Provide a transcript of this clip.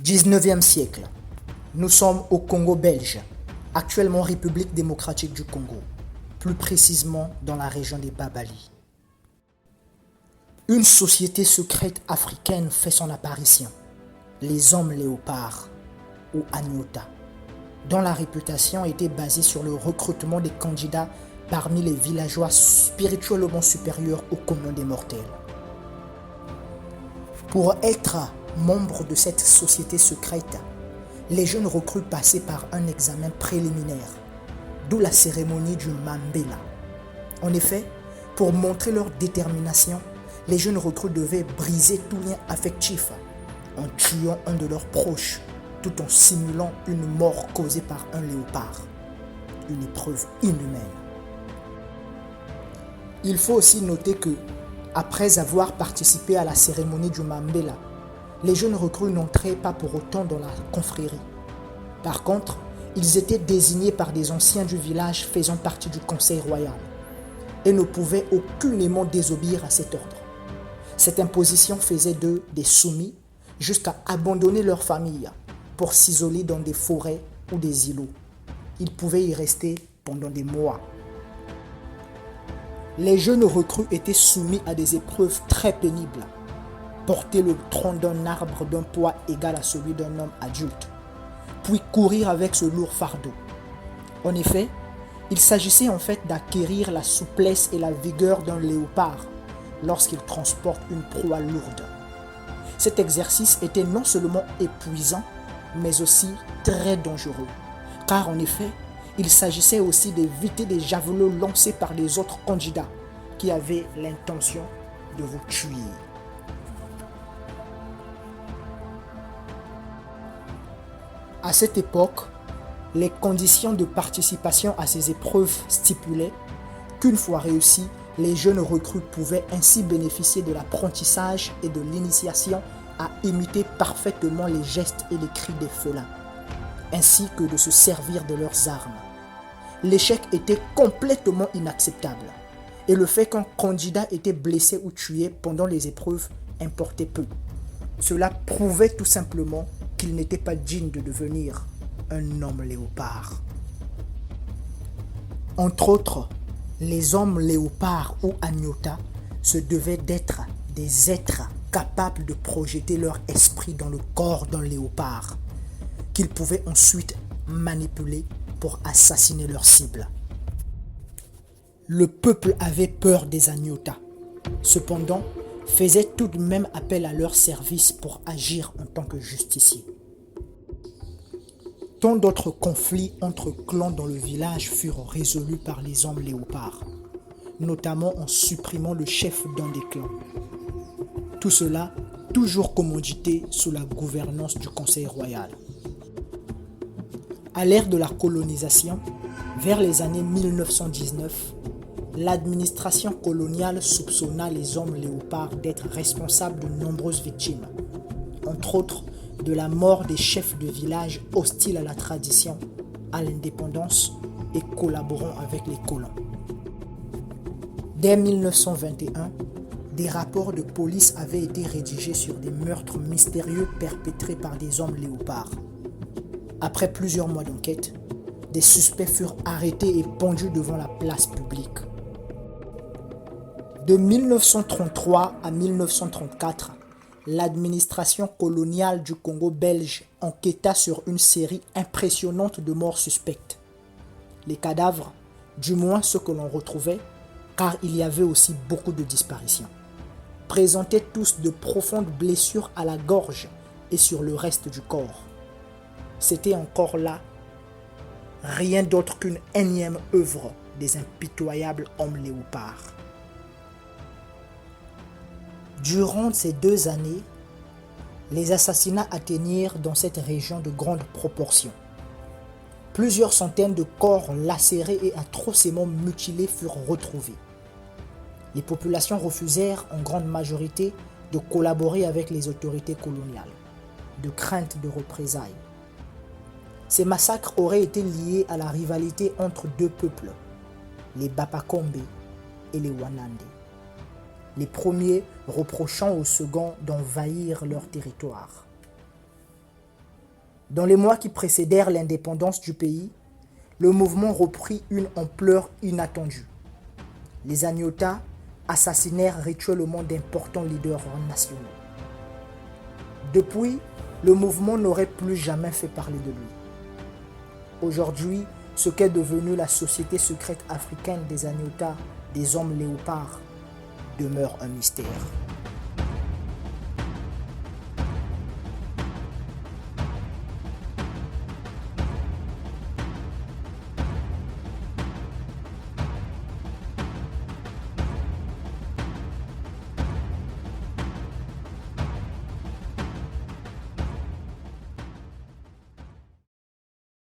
19e siècle. Nous sommes au Congo belge, actuellement République démocratique du Congo, plus précisément dans la région des Babali. Une société secrète africaine fait son apparition, les hommes léopards, ou Anyota, dont la réputation était basée sur le recrutement des candidats parmi les villageois spirituellement supérieurs au commun des mortels. Pour être membre de cette société secrète, les jeunes recrues passaient par un examen préliminaire, d'où la cérémonie du Mambela. En effet, pour montrer leur détermination, les jeunes recrues devaient briser tout lien affectif en tuant un de leurs proches, tout en simulant une mort causée par un léopard. Une épreuve inhumaine. Il faut aussi noter que, après avoir participé à la cérémonie du Mambela, les jeunes recrues n'entraient pas pour autant dans la confrérie. Par contre, ils étaient désignés par des anciens du village faisant partie du conseil royal et ne pouvaient aucunement désobéir à cet ordre. Cette imposition faisait d'eux des soumis jusqu'à abandonner leur famille pour s'isoler dans des forêts ou des îlots. Ils pouvaient y rester pendant des mois. Les jeunes recrues étaient soumis à des épreuves très pénibles. Porter le tronc d'un arbre d'un poids égal à celui d'un homme adulte, puis courir avec ce lourd fardeau. En effet, il s'agissait en fait d'acquérir la souplesse et la vigueur d'un léopard lorsqu'il transporte une proie lourde. Cet exercice était non seulement épuisant, mais aussi très dangereux, car en effet, il s'agissait aussi d'éviter des javelots lancés par les autres candidats qui avaient l'intention de vous tuer. À cette époque, les conditions de participation à ces épreuves stipulaient qu'une fois réussies, les jeunes recrues pouvaient ainsi bénéficier de l'apprentissage et de l'initiation à imiter parfaitement les gestes et les cris des félins, ainsi que de se servir de leurs armes. L'échec était complètement inacceptable, et le fait qu'un candidat était blessé ou tué pendant les épreuves importait peu. Cela prouvait tout simplement qu'il n'était pas digne de devenir un homme léopard. Entre autres, les hommes léopards ou Anyota se devaient d'être des êtres capables de projeter leur esprit dans le corps d'un léopard, qu'ils pouvaient ensuite manipuler pour assassiner leurs cibles. Le peuple avait peur des Anyota, cependant faisait tout de même appel à leur service pour agir en tant que justiciers. Tant d'autres conflits entre clans dans le village furent résolus par les hommes léopards, notamment en supprimant le chef d'un des clans. Tout cela toujours commandité sous la gouvernance du conseil royal. À l'ère de la colonisation, vers les années 1919, l'administration coloniale soupçonna les hommes léopards d'être responsables de nombreuses victimes, entre autres de la mort des chefs de village hostiles à la tradition, à l'indépendance et collaborant avec les colons. Dès 1921, des rapports de police avaient été rédigés sur des meurtres mystérieux perpétrés par des hommes léopards. Après plusieurs mois d'enquête, des suspects furent arrêtés et pendus devant la place publique. De 1933 à 1934, l'administration coloniale du Congo belge enquêta sur une série impressionnante de morts suspectes. Les cadavres, du moins ceux que l'on retrouvait, car il y avait aussi beaucoup de disparitions, présentaient tous de profondes blessures à la gorge et sur le reste du corps. C'était encore là rien d'autre qu'une énième œuvre des impitoyables hommes léopards. Durant ces 2 années, les assassinats atteignirent dans cette région de grandes proportions. Plusieurs centaines de corps lacérés et atrocement mutilés furent retrouvés. Les populations refusèrent en grande majorité de collaborer avec les autorités coloniales, de crainte de représailles. Ces massacres auraient été liés à la rivalité entre 2 peuples, les Bapakombe et les Wanande. Les premiers reprochant aux seconds d'envahir leur territoire. Dans les mois qui précédèrent l'indépendance du pays, le mouvement reprit une ampleur inattendue. Les Agnotas assassinèrent rituellement d'importants leaders nationaux. Depuis, le mouvement n'aurait plus jamais fait parler de lui. Aujourd'hui, ce qu'est devenue la société secrète africaine des Agnotas, des hommes léopards, demeure un mystère.